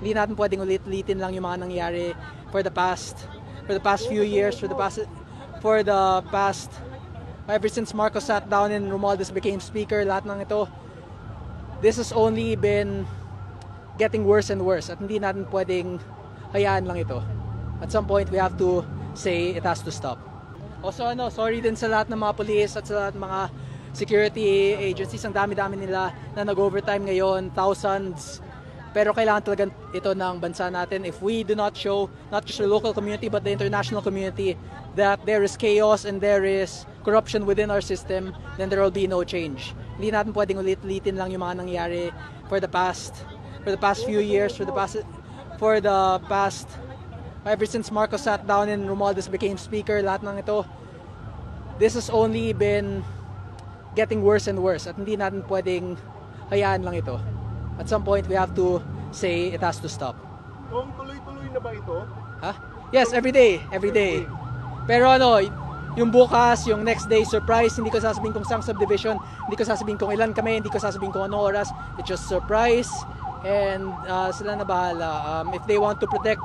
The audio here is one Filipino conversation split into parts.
Hindi natin pwedeng ulit-ulitin lang yung mga nangyari for the past few years, ever since Marcos sat down and Romualdez became speaker, lahat ng ito, this has only been getting worse and worse at hindi natin pwedeng hayaan lang ito. At some point, we have to say it has to stop. Also, sorry din sa lahat ng mga police at sa lahat ng mga security agencies. Ang dami-dami nila na nag-overtime ngayon, thousands. Pero kailangan talaga ito ng bansa natin. If we do not show, not just the local community, but the international community, that there is chaos and there is corruption within our system, then there will be no change. Hindi natin pwedeng ulit-ulitin lang yung mga nangyari for the past few years, ever since Marcos sat down and Romualdez became speaker, lahat ng ito, this has only been getting worse and worse at hindi natin pwedeng hayaan lang ito. At some point, we have to say it has to stop. Kung tuloy-tuloy na ba ito? Ha? Yes, every day. Pero yung bukas, yung next day, surprise, hindi ko sasabihin kung saan subdivision, hindi ko sasabihin kung ilan kami, hindi ko sasabihin kung anong oras, it's just surprise. And sila na bahala. If they want to protect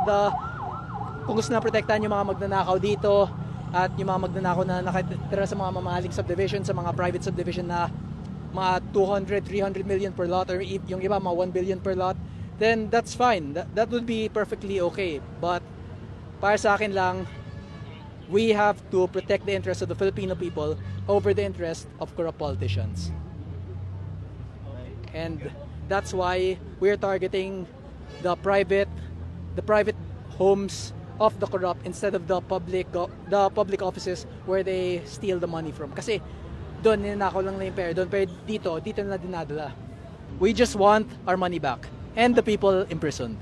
kung gusto na protektahan yung mga magnanakaw dito at yung mga magnanakaw na nakatira sa mga mamahaling subdivision, sa mga private subdivision na mga 200, 300 million per lot or yung iba mga 1 billion per lot, then that's fine. That would be perfectly okay. But para sa akin lang, we have to protect the interests of the Filipino people over the interest of corrupt politicians. And that's why we're targeting the private homes of the corrupt instead of the public offices where they steal the money from. Kasi doon ninakaw lang na yung pera. Pero dito na dinadala. We just want our money back and the people imprisoned.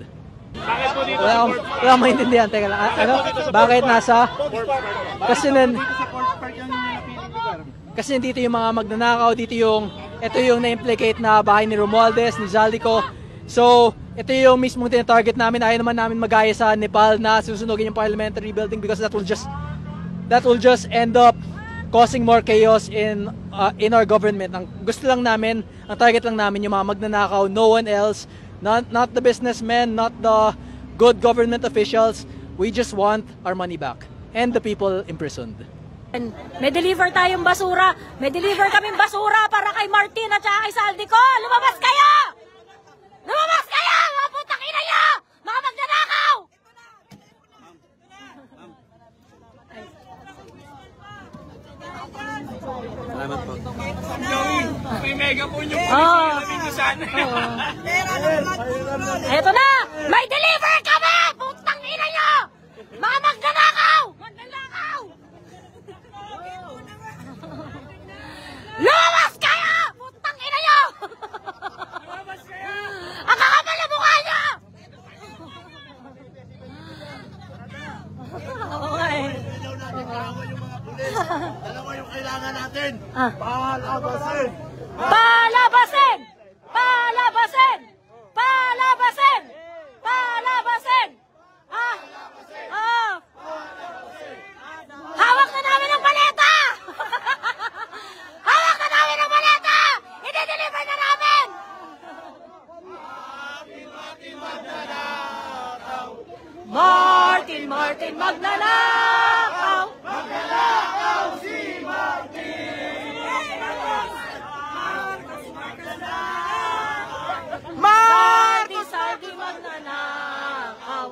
Bakit po dito Wala maintindihan. Teka lang. Bakit nasa? Kasi dito yung mga magnanakaw, ito yung na-implicate na bahay ni Romualdez, ni Zaldico. So, ito yung mismong tinatarget namin. Ayaw naman namin magaya sa Nepal na susunugin yung parliamentary building because that will just end up causing more chaos in our government. Ang gusto lang namin, ang target lang namin yung mga magnanakaw, no one else, not the businessmen, not the good government officials. We just want our money back and the people imprisoned. May deliver tayong basura. May deliver kaming basura para kay Martin at saka kay Zaldico. Lumabas kayo! Lumabas kayo! Mga putang ina nyo! Mga magnanakaw! Salamat po. may megaphone yung alamin ko sana. Eto na! May deliver kami! Putang ina nyo! Mga magnanakaw! Magnanakaw! Lumabas kayo! Putang ina nyo! Lumabas kayo! Ang kakapal na mukha nyo! Okay. Dalawa yung kailangan natin. Palabasin! Palabasin! Palabasin! Palabasin! Palabasin! Hawak na namin ang paleta! Hawak na namin ang paleta! I-deliver na namin! Martin magnanakaw! Magnanakaw si Martin! Saldi magnanakaw!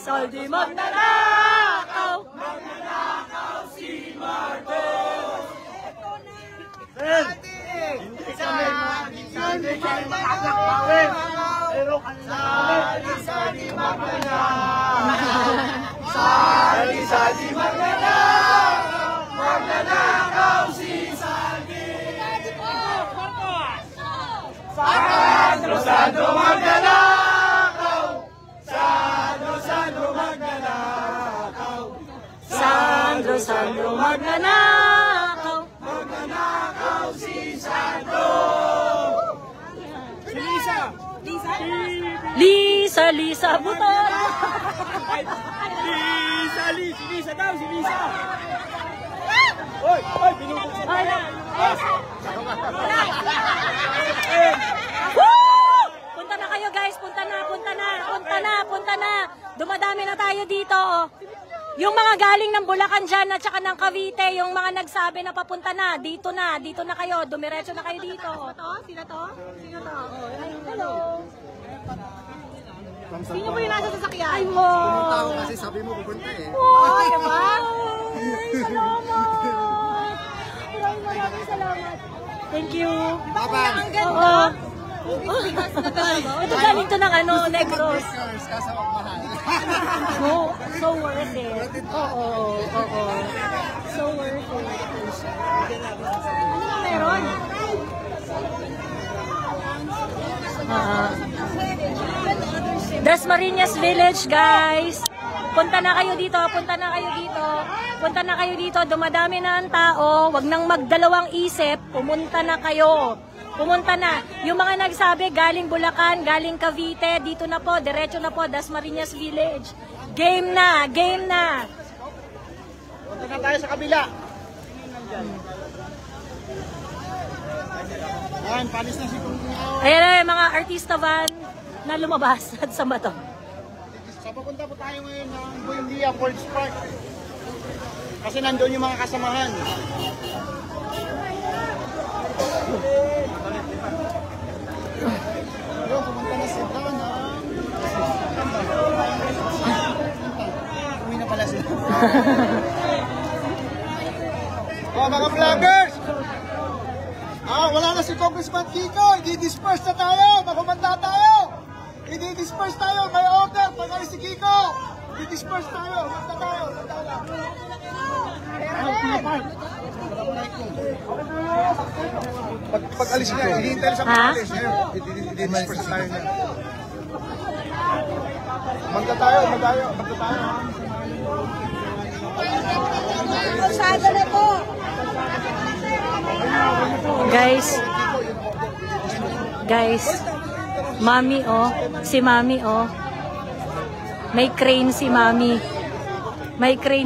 Saldi magnanakaw! Magnanakaw si Martin! Hindi kami makakakawin! Pero Saldi magnanakaw! Saldi magnanakaw! Magnanakaw si Saldi! Sandro magnanakaw! Sandro magnanakaw! Sandro magnanakaw! Magnanakaw si Sandro! Lisa Buton! Lisa daw, si Lisa! Oy, binubuksan Ay, na! Punta na kayo guys, punta na. galing ng Bulacan dyan at saka ng Cavite, yung mga nagsabi na papunta na, dito na kayo, dumiretso na kayo dito. Sino to? Sino to? Hello. Sino po yung nasa sasakyan? Ay, mo. Tao kasi sabi mo pupunta eh. Oh, diba? Ay, salamat. Maraming salamat. Thank you. Bye-bye. Ang ganda. Ito galing to ng Negros. Kaso ang mahal. So worth it. Oo. So worth it. Ano na meron? Dasmariñas Village, guys. Punta na kayo dito. Dumadami na ang tao. Huwag nang magdalawang isip. Pumunta na kayo. Yung mga nagsabi, galing Bulacan, galing Cavite, dito na po, diretso na po, Dasmariñas Village. Game na. Punta na tayo sa kabila. Yan, palis na si Pungkingaw. Ayan mga artista van na lumabas at sa bato. So, papunta po tayo ngayon ng Buendia Forge Park. Kasi nandun yung mga kasamahan. Yo, pumunta na sila uwi na pala sila. Oh, mga vloggers! Wala na si Congressman Kiko. I-disperse na tayo. Magkumanda tayo. I-disperse tayo. May order. Pag-alis si Kiko. I-disperse tayo. Magta tayo. Pag-alis niya, i-hintay sa pag-alis niya. I-disperse tayo niya. Magta tayo. Masyado na po. Guys, Mami si Mami may crane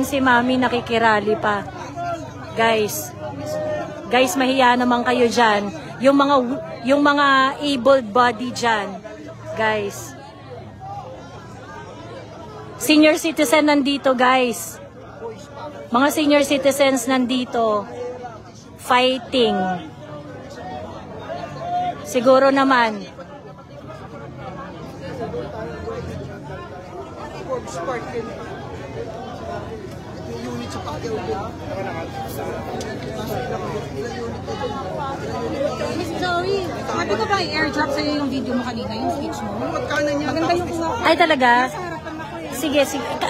si Mami nakikirali pa. Guys, mahiya naman kayo dyan. Yung mga able body dyan. Guys. Senior citizen nandito, guys. Mga senior citizens nandito. Fighting. Siguro naman. Miss Joey, sabi ko ba i-airdrop sa'yo yung video mo kanina, yung speech mo? Maganda yung kuha ko. Ay, talaga? Nasa harapan ako eh. Sige.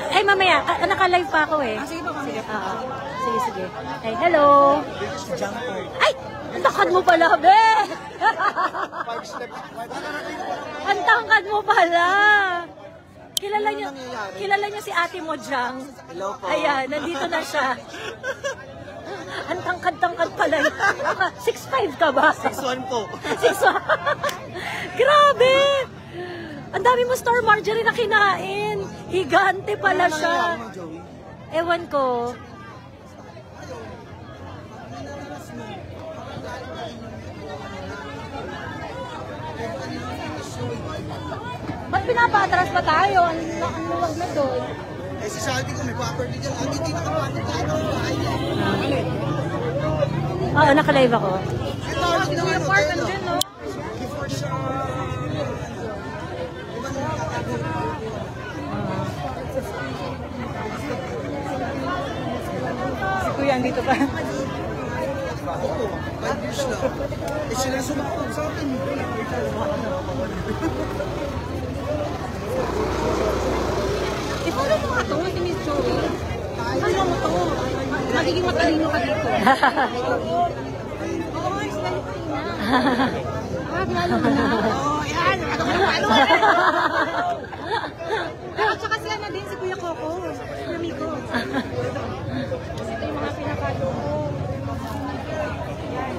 Ay, mamaya. Naka-live pa ako eh. Sige pa, mamaya. Sige. Ay, hello. Ay, ang tangkad mo pala, be! Ang tangkad mo pala. Kilala niya si ate mo, Jang. Hello po. Ayan, nandito na siya. Ang tangkad pala. 6'5" ka ba? 6'1" po. 6'1". Grabe! Ang dami mo Star Marjorie na kinain. Higante pala siya. Ewan ko. Ba't pinapatras pa tayo? Ang luwag na doon. Eh, si Saldi ko may property dyan. Hindi nakapatid na ano. Oo, naka-live ako. Yung park andyan, no? Si Kuya, andito pa. Oo, 5 years na. Eh, sila sumakot sa akin. Follow mo nga to, si Miss Joey. Follow mo to. Magiging matalino ka dito. Oo, mas lalo ka na. Lalo ka na. Oo, yan. Ano ka na? At saka sila na din si Kuya Coco. Si amigo. Ito yung mga pinapalo ko.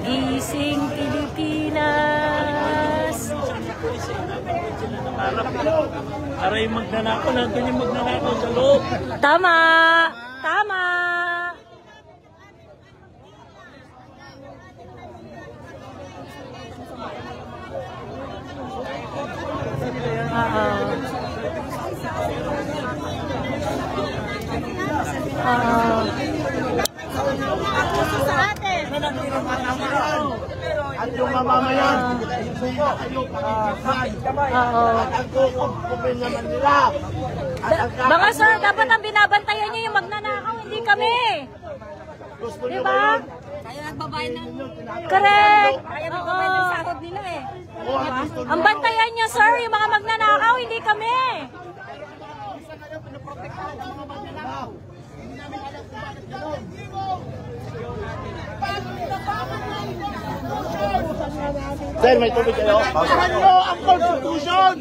Gising Pilipinas. Para yung magnanakaw, nandun yung magnanakaw sa loob. Tama! mamamayan. Hindi na kayo pakikipag. Oo. Ang kukumpin naman nila. Mga sir, dapat ang binabantayan niyo yung magnanakaw, hindi kami. Diba? Kaya nagbabayad ng... Correct. Kaya nagbabayad ng sahod nila eh. Ang bantayan niyo, sir, yung mga magnanakaw, hindi kami. Sir, may tubig kayo? Pasahan nyo ang Constitution!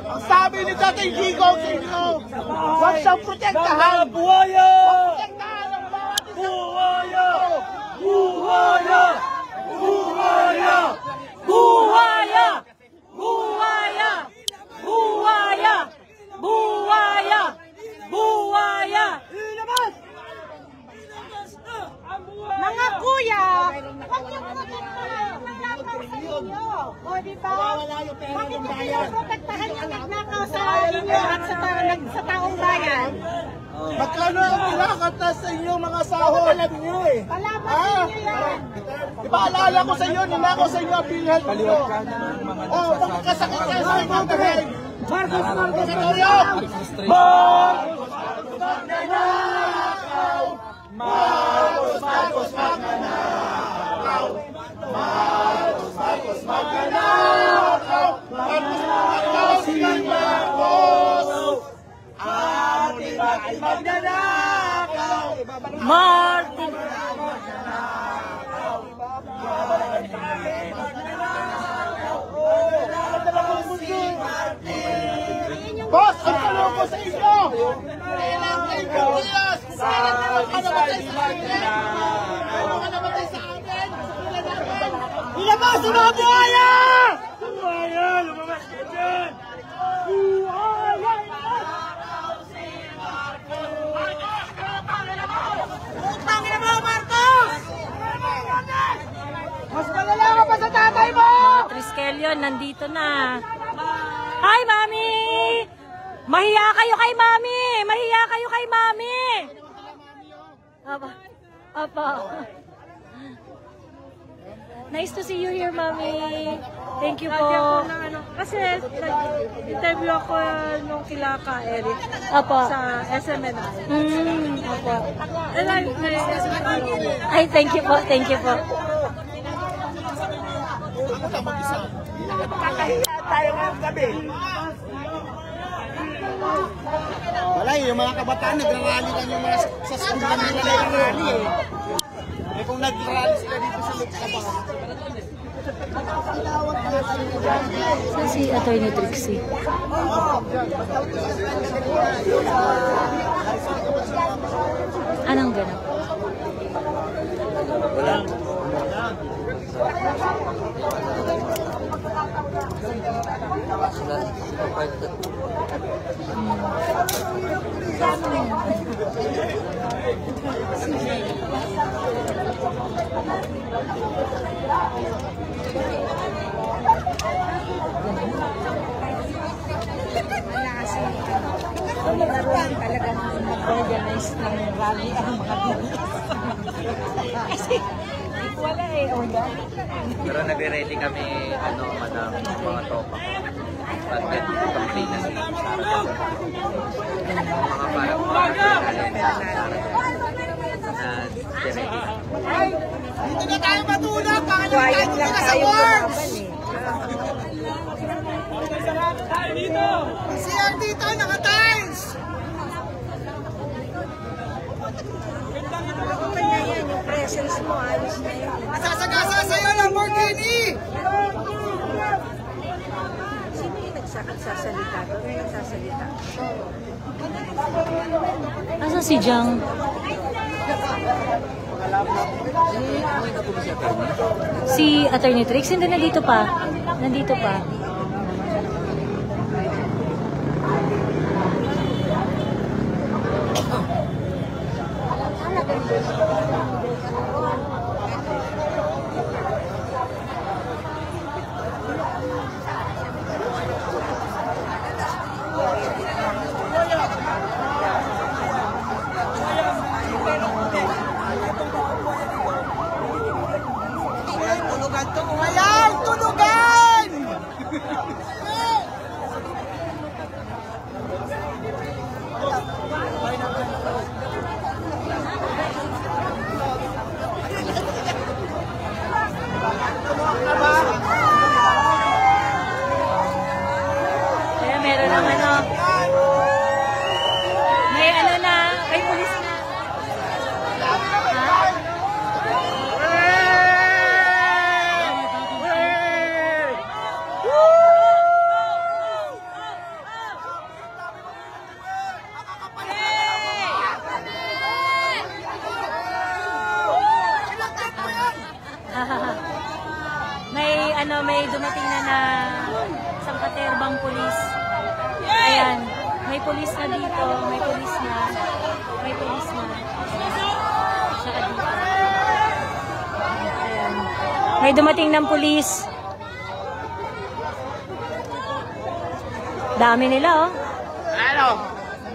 Ang sabi ni Tatay Gigo sa inyo, huwag siyang protektahan! Buhaya! Protektahan ang bawat isa! Buhaya! Buhaya! Buhaya! Buhaya! Buhaya! Buhaya! Buhaya! Buhaya! Mga kuya, huwag niyo protektahan yung nagnakaw sa inyo. O, di ba? Bakit niyo pinoprotektahan yung nagnakaw sa inyo at sa taong bayan? Magkano ang pinakata sa inyo mga sahod? Alam niyo eh. Palaban niyo yan. Ipaalala ko sa inyo, ninakaw sa inyo ang PhilHealth niyo. Oh, magkasakit kayo sa inyo. Marcos, Marcos, Marcos! Marcos, magnanakaw! Marcos, Marcos, magnanakaw! Marcos, Marcos, magnanakaw! Marcos, Marcos, si Marcos! Ating bakit magnanakaw? Martin! Boss, ang kaloko sa inyo! Kailang kayo Pilipinas! Kailang naman ka namatay sa amin! Kailang ka namatay sa amin! Ilabas ang mga buhaya! Buhaya! Lumabas ka dyan! Buhaya! Utangin na mo, Marcos! Mas malala ka pa sa tatay mo! Triskelio, nandito na. Hi, Mami! Mahiya kayo kay Mami! Mahiya kayo kay Mami! Apa. Apa. Nice to see you here, Mami. Thank you po. Kasi nag-interview ako nung kila ka, Eric, Apa. sa SMNI. Apa. And may SMNI. Ay, thank you po. Thank you po. Tayo ngayong gabi. Wala yung mga kabataan nagrarally lang yung mga sa school lang nila nagrarally eh. Eh kung nagrarally sila dito sa Lukaba. Saan si Atty. Trixie? Anong ganap? Wala. Naroon talagang mag-organize ng rally ang mga kasi wala eh, Pero nagre-ready kami, madam, mga tropa. But then, complain na si Sarah. Mga parang Dito na tayo matulog, pangalan tayo na sa works! CR dito, naka-tiles! yung presence mo, ayos na yun. Nasasagasa sa'yo, Lamborghini! Sino yung nagsasalita? Doon yung nagsasalita. Asa si Jang? Si Atty. Trix, hindi nandito pa. Nandito pa. Tulugan to, dumating na sangkaterbang pulis. Ayan, may pulis na dito, may pulis na. Saka dito. Ayan. May dumating ng pulis. Dami nila, oh. Ano?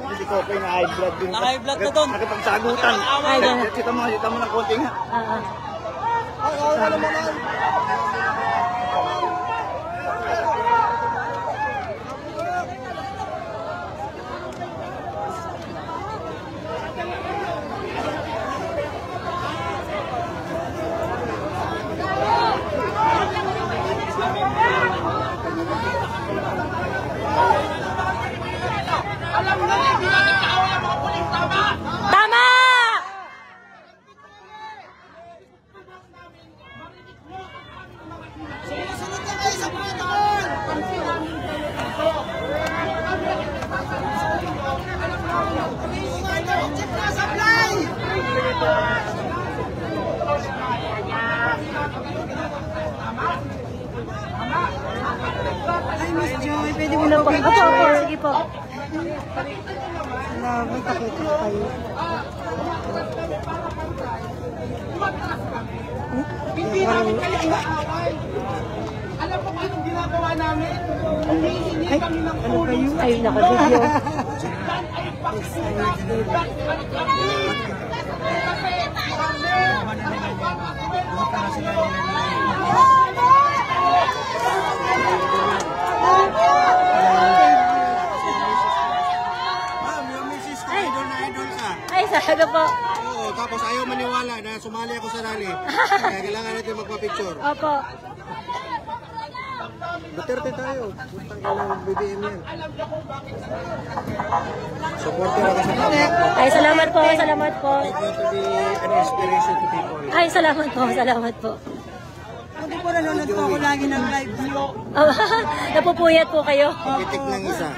Hindi ko pa yung high blood din. High blood na doon. Nakipagsagutan. Ay, ganun. Kita mo ng konti nga. Tama! Ay, Miss Joy, pwede mo Ano na po? Opo, sige po. Salamat, pakita kayo. Hindi namin kayo inaaway. Alam mo anong ginagawa namin? Humihingi kami ng tulong. Ay, naka-video. Ma'am, yung misis ko, idol na idol ka. Ay, sabi po. Oo, tapos ayaw maniwala na sumali ako sa rally. Kaya kailangan natin magpa-picture. Opo. Duterte tayo. Putang ka ng BBM yan. Supporter ako sa kapwa. Ay, salamat po, salamat po. I want to be an inspiration to people. Ay, salamat po, salamat po. Hindi po nanonood po ako lagi ng live niyo. Napupuyat po kayo. Pitik ng isa.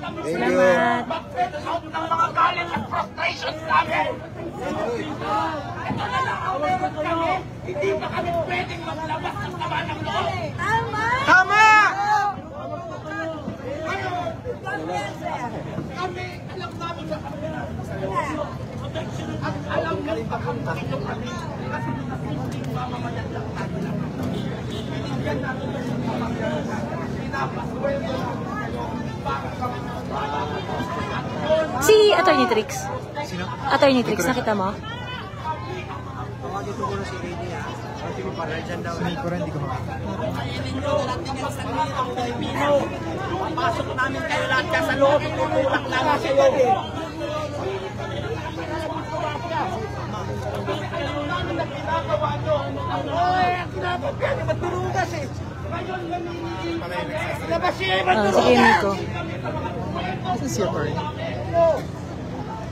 Thank you. Salamat. Tama! Si Attorney Trix. Attorney Trix, nakita mo? Tawagin ko na si Lady ha. Kasi mo para dyan daw. Sunay ko rin, hindi ko makita. Pasok namin kayo lahat ka sa loob. Tutulak lang sa iyo. Sige, Nico. This is your turn.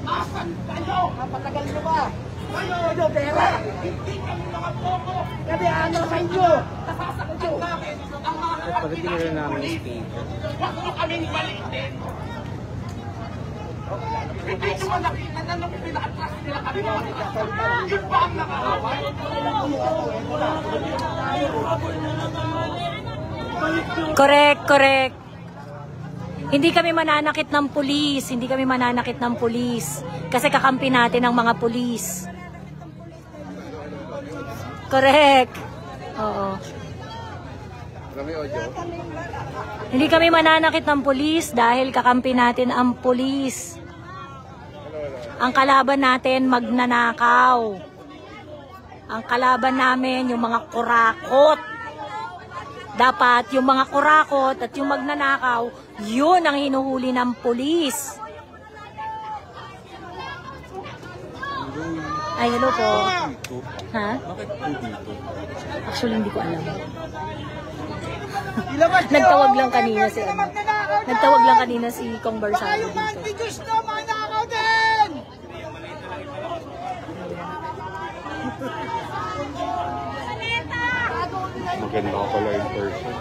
Asan kayo? Napatagal nyo ba? Kayo, pera! Hindi kami mga bobo! Kami ano sa inyo! Nasasaktan namin ang mga Pagdating na rin namin yung speaker. Huwag mo kaming balitin! Hindi ko man nakita na nung pinakatras nila kami mga yun ba ang nakakaway? Correct, correct. Hindi kami mananakit ng pulis. Hindi kami mananakit ng pulis. Kasi kakampi natin ang mga pulis. Correct. Oo. Hindi kami mananakit ng pulis dahil kakampi natin ang pulis. Ang kalaban natin magnanakaw. Ang kalaban namin yung mga kurakot. Dapat yung mga kurakot at yung magnanakaw, yun ang hinuhuli ng pulis. Ay, hello po. Ha? Actually, hindi ko alam. Nagtawag lang kanina si Nagtawag lang kanina si Kong Barsado dito. Diyos na manakaw din! Maganda ka pala in person.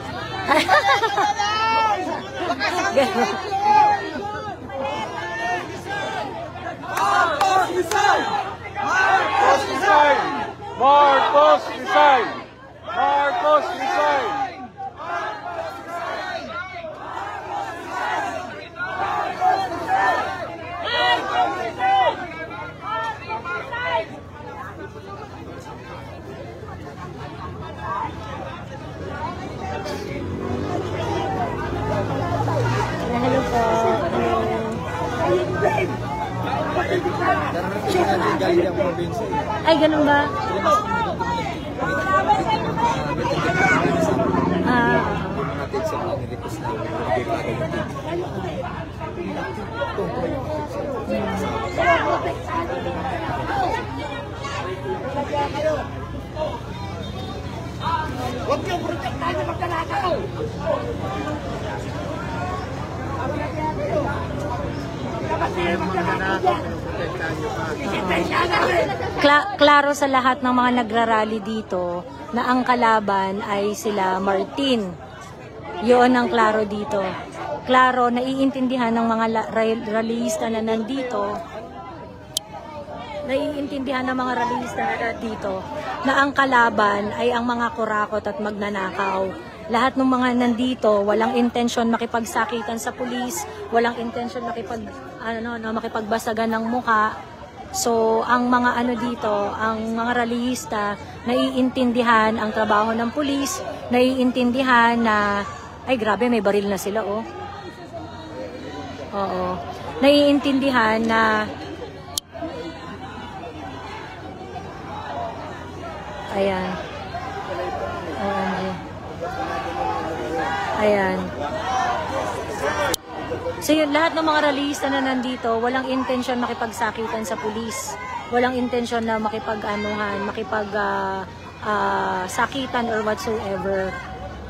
Marcos Rizal! Marcos resign! Hello po. Ay, ganun ba? Huwag niyo protektahan yung magkanakaw! Klaro sa lahat ng mga nagrarally dito na ang kalaban ay sila Martin. Yun ang klaro dito. Klaro, naiintindihan ng mga rallyista na nandito, na ang kalaban ay ang mga kurakot at magnanakaw. Lahat ng mga nandito, walang intensyon makipagsakitan sa pulis, walang intensyon makipagbasagan ng muka. So, ang mga dito, ang mga rallyista, naiintindihan ang trabaho ng pulis, naiintindihan na, ay grabe, may baril na sila, oh. Oo. Naiintindihan na, ayan. Ayan. So yun, lahat ng mga rallyista na nandito, walang intensyon makipagsakitan sa pulis. Walang intensyon na sakitan or whatsoever.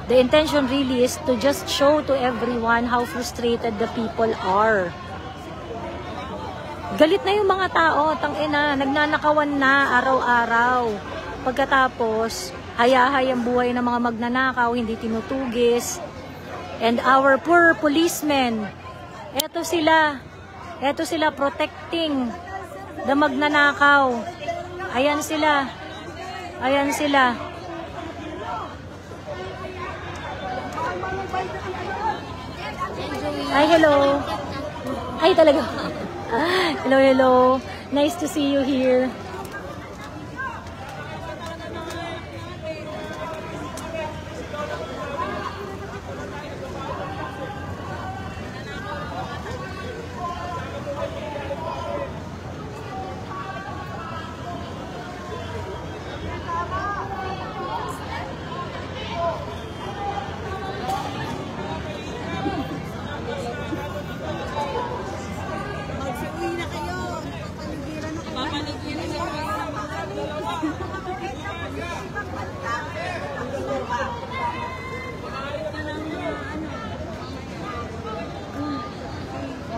The intention really is to just show to everyone how frustrated the people are. Galit na yung mga tao, tangina, nagnanakawan na araw-araw. Pagkatapos, hayahay ang buhay ng mga magnanakaw, hindi tinutugis. And our poor policemen, eto sila protecting the magnanakaw. Ayan sila. Ay, hello. Ay, talaga. Hello. Nice to see you here.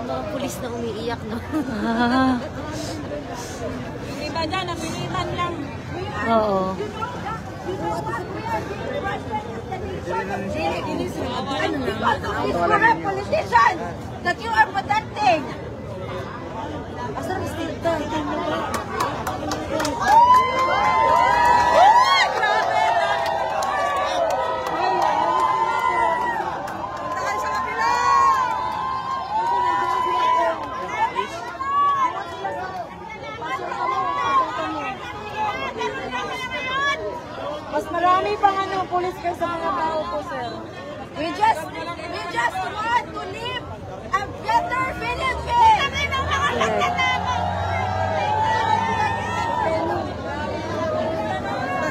Mga pulis na umiiyak, no? Yung iba dyan, napilitan lang. Oo. It's for a politician that you are protecting. Asan ang state to? Mas marami pang pulis kaysa mga tao po, sir. We just want to live a better Philippines!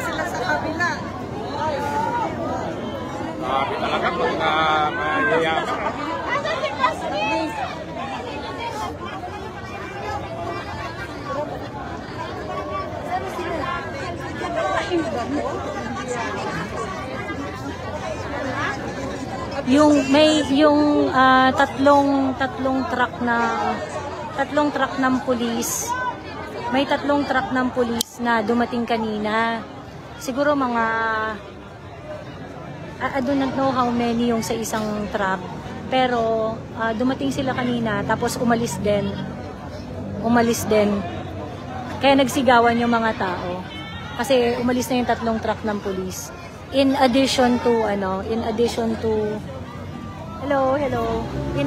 Sila sa kabila. Grabe talaga pag mayayaman. Asan si Pasquis? Yung tatlong truck ng pulis. May tatlong truck ng pulis na dumating kanina. Siguro mga I do not know how many yung sa isang truck. Pero dumating sila kanina tapos umalis din. Kaya nagsigawan yung mga tao. Kasi umalis na yung tatlong truck ng pulis. in addition to hello, in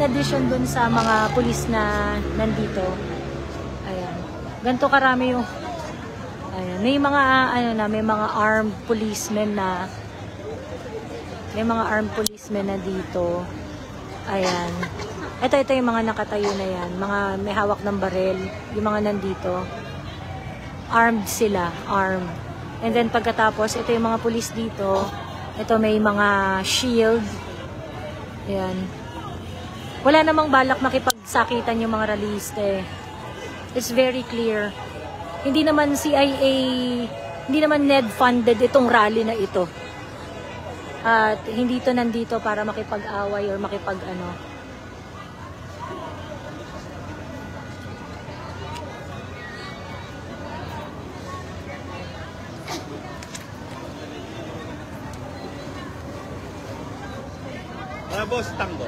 addition dun sa mga pulis na nandito, ayan, ganito karami yung, ayan, may mga may mga armed policemen na dito, ayan, ito yung mga nakatayo na yan, mga may hawak ng barel, yung mga nandito, armed sila, and then pagkatapos, ito yung mga pulis dito, ito may mga shield. Ayan. Wala namang balak makipagsakitan yung mga rallyiste. It's very clear. Hindi naman CIA, hindi naman NED-funded itong rally na ito. At hindi ito nandito para makipag-away or makipag-ano. Boss, tango.